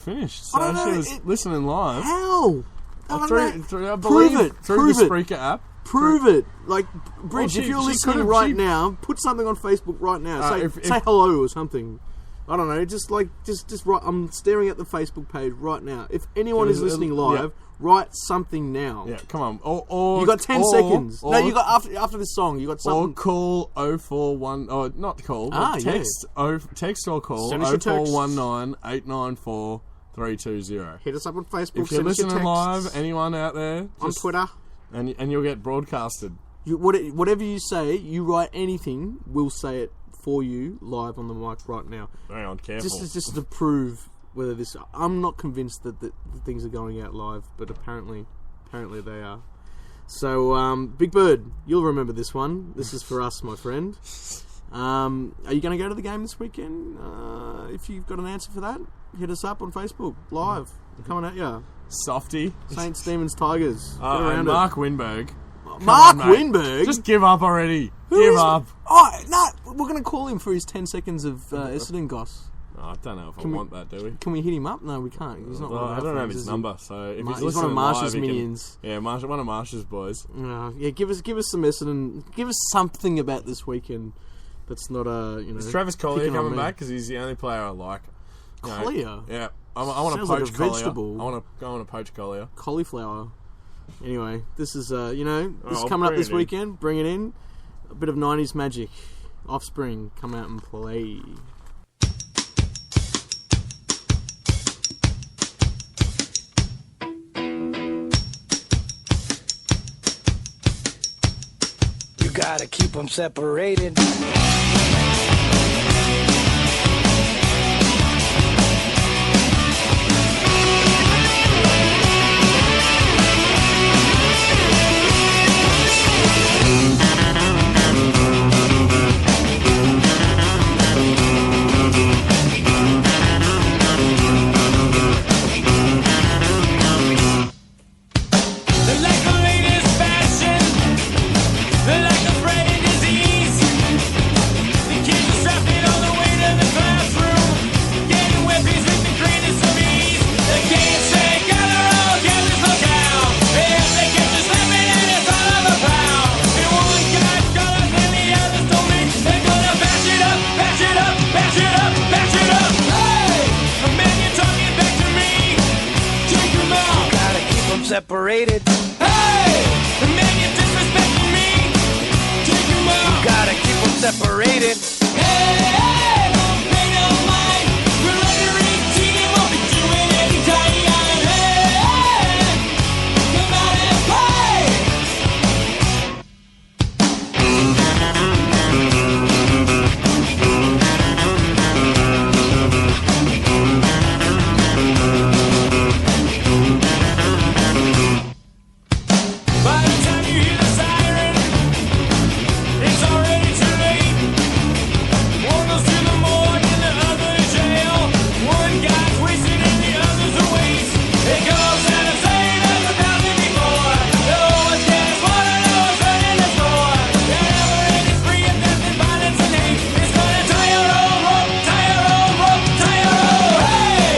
finished. I don't So she know, was listening live. How? I I Prove believe it. through Prove the it. Spreaker app. Prove it. Like, Bridge, Well, if you're she listening could've- right she- now, put something on Facebook right now. Say, if- say hello or something. I don't know. Just write. I'm staring at the Facebook page right now. If anyone is listening live, write something now. Yeah, come on. Or You got 10 seconds. No, you got after this song. You got something. Or call 041. Oh, not call. But text. Text or call Send us your texts. 0419 894 320. Hit us up on Facebook. If you're send us your listening texts. live, anyone out there, on Twitter, and you'll get broadcasted. Whatever you say, you write anything, we'll say it for you live on the mic right now. Hang on, careful. Just to prove whether this. I'm not convinced that the things are going out live, but apparently they are. So, Big Bird, you'll remember this one. This is for us, my friend. Are you going to go to the game this weekend? If you've got an answer for that, hit us up on Facebook live. Coming at you. Softy. Saints, Demons, Tigers. Get And around Mark Winberg. Mark on, mate. Winberg? Just give up already. Who Give is- up. Oh, no, we're going to call him for his 10 seconds of Essendon goss. Oh, I don't know if Can I we- want that, do we? Can we hit him up? No, we can't. He's not one of I our don't have friends, his is he? number, so if He's he's one of listening Marsh's live, he can- minions. Yeah, one of Marsh's boys. Yeah, give us some Essendon. Give us something about this weekend that's not Is Travis Collier picking on coming me. back? Because he's the only player I like. You know, Collier? Yeah. I want to Sounds like poach a Collier. vegetable. I want to poach Collier. Cauliflower. Anyway, this is this is I'll coming up bring this it in. weekend. Bring it in. A bit of 90s magic. Offspring, come out and play. You gotta keep them separated. They're like the latest fashion. They're like the spread of disease. The kids are strapped in all the way to the classroom, getting weapons with the greatest of ease. They can't say gather all, gather look out. They catch us slamming and it's all of a pound. And one got colors and the others told me they're gonna bash it up, bash it up, bash it up, bash it up. Hey, a man, you're talking back to me. Take them out. Gotta keep them separated. Hey, the man, you're disrespecting me. Take him out. Gotta keep them separated. Hey, don't pay no mind. We're under 18, won't be doing any time. Hey, come out and play. By the time you hear the siren, it's already too late. One goes to the morgue and the other to jail. One guy's wasted and the other's a waste. It goes out of saying as 1,000 before. No one's getting slaughtered, no one's running the store. The never-ending spree of death and violence and hate is gonna tie your old rope, tie your old rope, tie your old. Hey,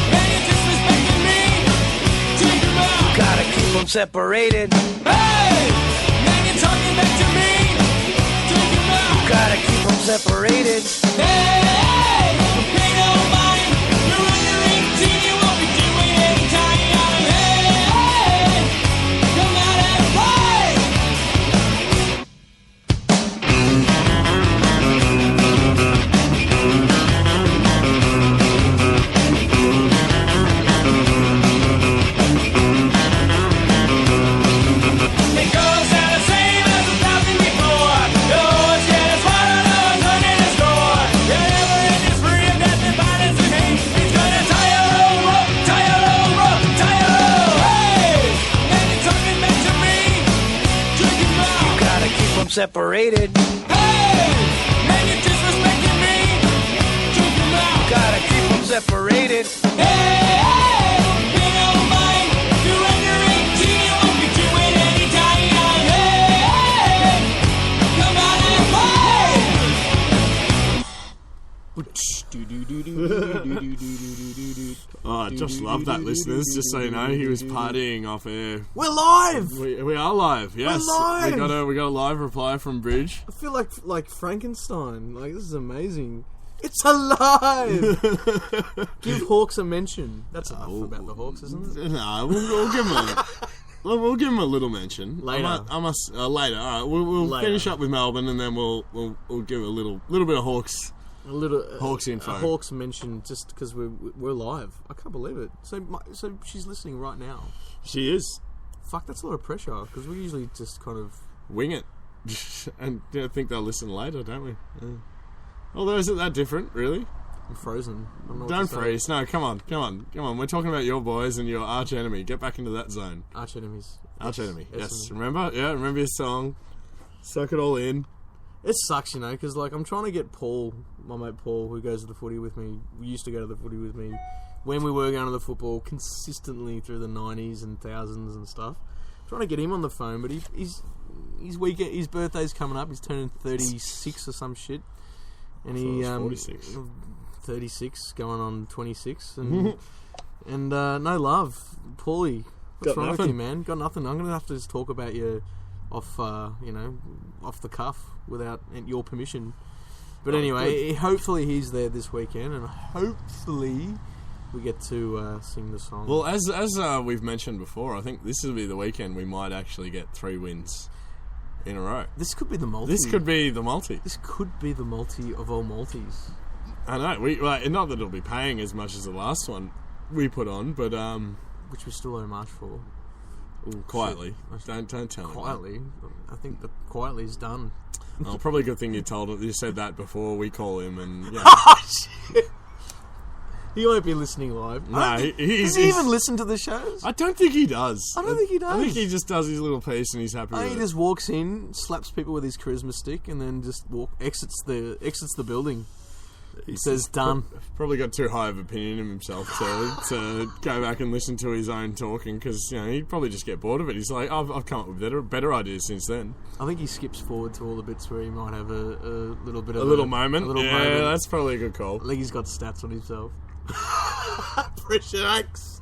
man, you're disrespecting me. Take him out. Gotta keep them separated. Hey, man, you're talking back to me. Take him out. Gotta keep them separated. Hey, pay no mind. You're under 18, you won't be doing any time. Hey, come out and play. It goes out the same as 1,000 before. No one's getting slaughtered, no one's running the store. The never-ending spree of death and violence and hate is gonna tie your old rope, tie your old rope, tie your old. Hey, man, you're talking back to me. Take him out. Gotta keep them separated. Hey, man, you're disrespecting me. Take him out. Gotta keep them separated. Hey, pay no mind. You're under 18, you won't be doing any time. Hey, come out and play. Oh, Josh loved that, listeners. Just so you know, he was partying off air. We're live. We are live. Yes, We're live. We got a live reply from Bridge. I feel like Frankenstein. Like, this is amazing. It's alive. Give Hawks a mention. That's enough about the Hawks, isn't it? No, we'll give him a. We'll give him a little mention later. Later. All right, we'll finish up with Melbourne, and then we'll give a little bit of Hawks. A little Hawks info. A Hawks mention, just because we're live. I can't believe it. So she's listening right now. She is. Fuck, that's a lot of pressure, because we usually just kind of wing it, and I think they'll listen later, don't we? Yeah. Although, isn't that different, really? I'm frozen. Don't freeze. No, come on. We're talking about your boys and your arch enemy. Get back into that zone. Arch enemies. Arch enemy. Yes. Remember? Yeah. Remember your song. Suck it all in. It sucks, you know, because like I'm trying to get Paul, my mate Paul, who goes to the footy with me. We used to go to the footy with me when we were going to the football consistently through the 90s and thousands and stuff. I'm trying to get him on the phone, but his birthday's coming up. He's turning 36 or some shit, and he 46. 36 going on 26 and and no love, Paulie. What's wrong with you, man? Got nothing. I'm gonna have to just talk about you off off the cuff without your permission. But anyway, hopefully he's there this weekend, and hopefully we get to sing the song. Well, as we've mentioned before, I think this will be the weekend we might actually get 3 wins in a row. This could be the multi. This could be the multi. This could be the multi of all multis. I know. Not that it'll be paying as much as the last one we put on, but which we still owe March for. Ooh, quietly. Don't tell me. Quietly. I think the quietly is done. Oh, probably a good thing you said that before we call him, and yeah. Oh, shit. He won't be listening live. No, does he even listen to the shows? I don't think he does. I don't think he does. I think he just does his little piece and he's happy with it. He just walks in, slaps people with his charisma stick, and then just exits the building. He says, done. Probably got too high of opinion of himself to go back and listen to his own talking, because he'd probably just get bored of it. He's like, I've come up with better ideas since then. I think he skips forward to all the bits where he might have a little bit of a little moment. Yeah, that's probably a good call. I think he's got stats on himself. Pressure X.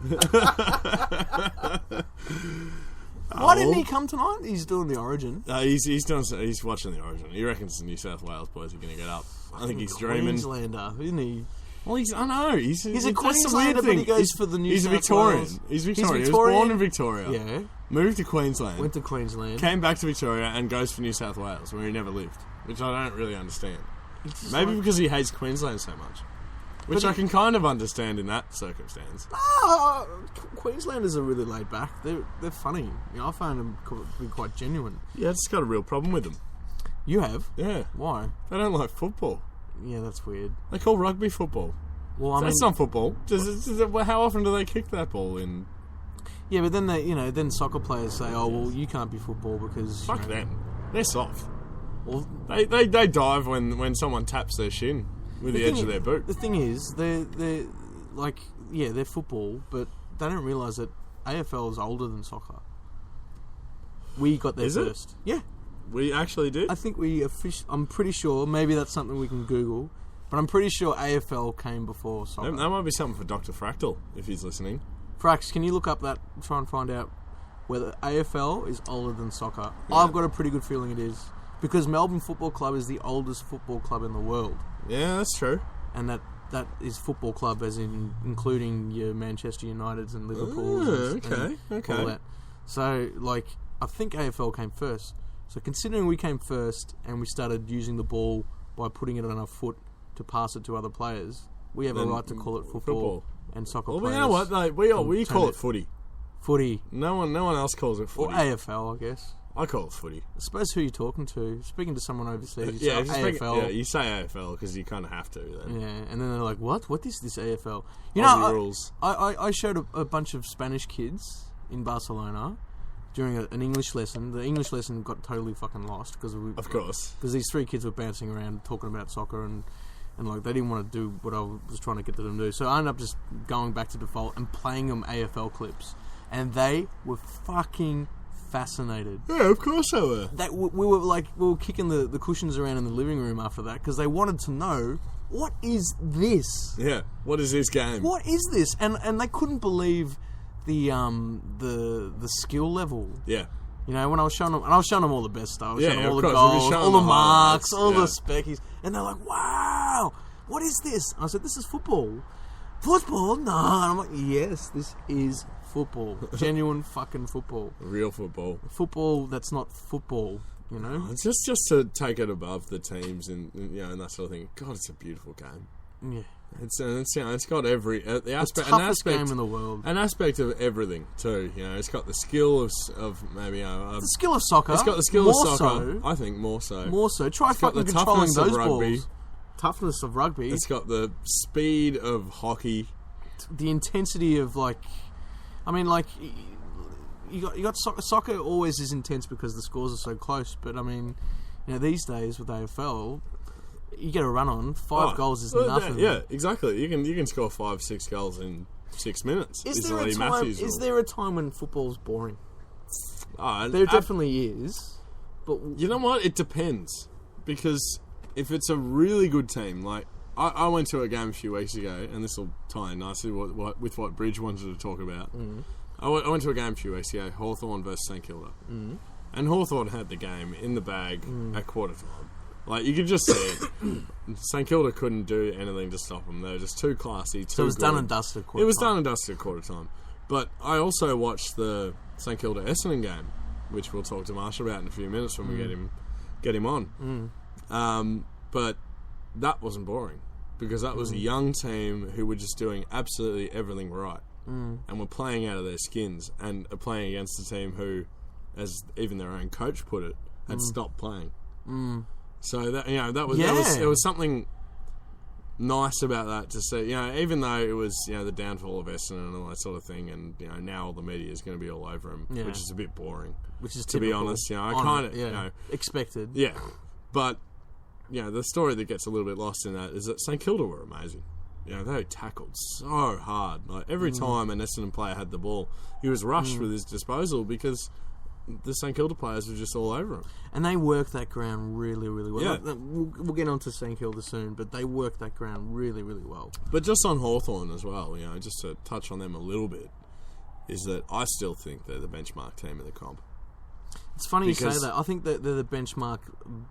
Why didn't he come tonight? He's doing the Origin. He's watching the Origin. He reckons the New South Wales boys are going to get up. I think he's dreaming. Queenslander, isn't he? Well, I know. He's a Queenslander, but he goes for the New South Wales. He's a Victorian. He's Victorian. He was born in Victoria. Yeah. Moved to Queensland. Went to Queensland. Came back to Victoria and goes for New South Wales, where he never lived. Which I don't really understand. Maybe because he hates Queensland so much. Which I can kind of understand in that circumstance. Queenslanders are really laid back. They're funny. I find them to be quite genuine. Yeah, I just got a real problem with them. You have? Yeah. Why? They don't like football. Yeah, that's weird. They call rugby football. Well, that's not football. How often do they kick that ball in? Yeah, but then then soccer players say, "Oh, well, you can't be football because fuck them. They're soft. Well, they dive when someone taps their shin with the edge of their boot." The thing is, they're like, yeah, they're football, but they don't realise that AFL is older than soccer. We got there first. Yeah. We actually did? I think I'm pretty sure, maybe that's something we can Google, but I'm pretty sure AFL came before soccer. That might be something for Dr. Fractal, if he's listening. Frax, can you look up that, try and find out whether AFL is older than soccer? Yeah. I've got a pretty good feeling it is, because Melbourne Football Club is the oldest football club in the world. Yeah, that's true. And that is football club, as in including your Manchester Uniteds and Liverpools and all that. So, I think AFL came first. So considering we came first and we started using the ball by putting it on our foot to pass it to other players, we have a right to call it football. And soccer players. Well, you know what? We call it footy. Footy. No one else calls it footy. Or AFL, I guess. I call it footy. I suppose who you're talking to. Speaking to someone overseas, you say AFL. You say AFL because you kind of have to. Then. Yeah, and then they're like, what? What is this AFL? You Aussie know, rules. I showed a bunch of Spanish kids in Barcelona during an English lesson. The English lesson got totally fucking lost because of course, because these 3 kids were bouncing around talking about soccer and they didn't want to do what I was trying to get them to do. So I ended up just going back to default and playing them AFL clips, and they were fucking fascinated. Yeah, of course they were. We were kicking the cushions around in the living room after that because they wanted to know what is this? Yeah. What is this game? What is this? And they couldn't believe the skill level. Yeah. You know, when I was showing them, and I was showing them all the best stuff. I was Yeah, showing them all of the course. We'll be goals, showing all the the marks, highlights, all yeah. the speckies, and they're like, "Wow, what is this?" And I said, "This is football." Football? No. And I'm like, "Yes, this is football. Genuine fucking football. Real football. Football that's not football." You know? It's just to take it above the teams and that sort of thing. God, it's a beautiful game. Yeah. It's got every the aspect, Toughest game in the world. an aspect of everything too. You know, it's got the skill of maybe The skill of soccer. it's got the skill more of soccer. So, I think more so. more so. Try It's got fucking the controlling toughness of those rugby. balls. Toughness of rugby. It's got the speed of hockey. The intensity of you got soccer. Soccer always is intense because the scores are so close. But I mean, these days with AFL, you get a run on 5 goals is nothing. Yeah, exactly. You can score 5-6 goals in 6 minutes. Is there a time when football's boring? There definitely is. But you know what? It depends. Because if it's a really good team, like I went to a game a few weeks ago, and this will tie in nicely with what Bridge wanted to talk about. I went to a game a few weeks ago, Hawthorn versus St Kilda. And Hawthorn had the game in the bag at quarter time. Like, you could just see it. St Kilda couldn't do anything to stop them. They were just too classy, too so it was good. done and dusted. It was done and dusted at quarter time. But I also watched the St Kilda Essendon game, which we'll talk to Marshall about in a few minutes when we get him on. But that wasn't boring, because that was a young team who were just doing absolutely everything right, and were playing out of their skins, and are playing against a team who, as even their own coach put it, had stopped playing. So that there was something nice about that to see. Even though it was the downfall of Essendon and all that sort of thing, and now all the media is going to be all over him, which is a bit boring. Which is to be honest. I kind of expected. Yeah, but the story that gets a little bit lost in that is that St Kilda were amazing. They tackled so hard. Like, every time an Essendon player had the ball, he was rushed with his disposal because the St Kilda players were just all over him. And they worked that ground really, really well. Yeah. We'll get on to St Kilda soon, but they worked that ground really, really well. But just on Hawthorn as well, just to touch on them a little bit, is that I still think they're the benchmark team in the comp. It's funny you say that. I think that they're the benchmark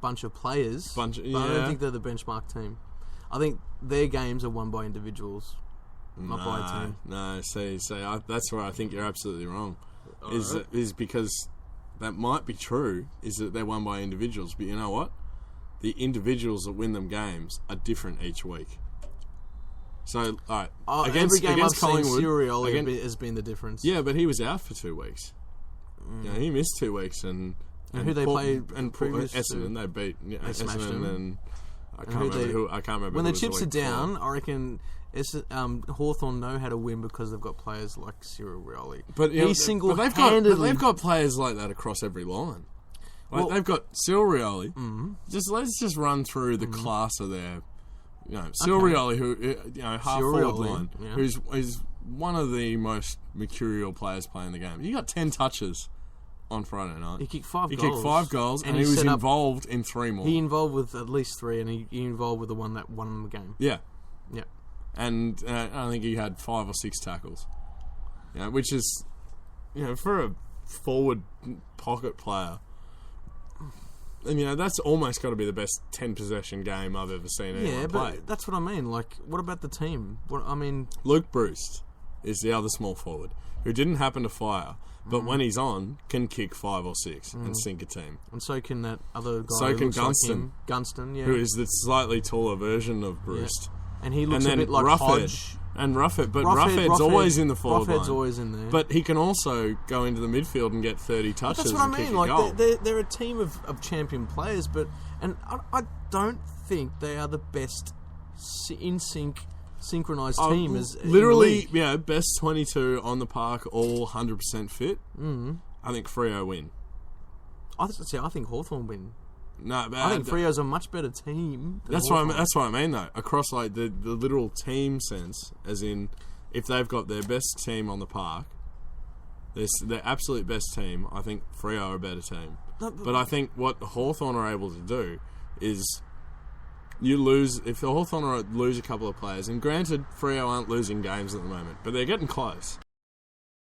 bunch of players, but I don't think they're the benchmark team. I think their games are won by individuals, not by a team. No, see, that's where I think you're absolutely wrong. Is because that might be true, is that they're won by individuals, but you know what? The individuals that win them games are different each week. So, all right, every game I've seen, Collingwood, Sirioli has been the difference. Yeah, but he was out for 2 weeks. He missed 2 weeks, and who they played and previous Essendon, they beat Essendon, and I can't remember. When who the chips are down, before. I reckon Hawthorn know how to win because they've got players like Cyril Rioli. But he single-handedly... they've got players like that across every line. Like, they've got Cyril Rioli. Let's just run through the class of their, Cyril Rioli, who half forward line, who's one of the most mercurial players playing the game. He got 10 touches on Friday night. He kicked 5 goals. He kicked 5 goals, and he was involved in 3 more. He involved with at least 3, and he involved with the one that won the game. Yeah. Yeah. And I think he had 5 or 6 tackles. Which is, for a forward pocket player, and that's almost got to be the best 10 possession game I've ever seen anyone play. But that's what I mean. Like, what about the team? Luke Bruce is the other small forward who didn't happen to fire, but when he's on, can kick 5 or 6 and sink a team. And so can that other guy. So can Gunston. Gunston, yeah. Who is the slightly taller version of Bruce. Yeah. And he looks a bit like Hodge. And Roughhead, but Roughhead's always in the forward line. Roughhead's always in there. But he can also go into the midfield and get 30 touches. That's what I mean. Like, they're a team of champion players, and I don't think they are the best in sync, synchronised team. Literally, best 22 on the park, all 100% fit. I think Freo win. I think Hawthorn win. No, but I think Freo's a much better team. That's what I mean, though. Across like the literal team sense, as in, if they've got their best team on the park, their absolute best team, I think Freo are a better team. But I think what Hawthorn are able to do is you lose if the Hawthorn lose a couple of players, and granted, Freo aren't losing games at the moment, but they're getting close.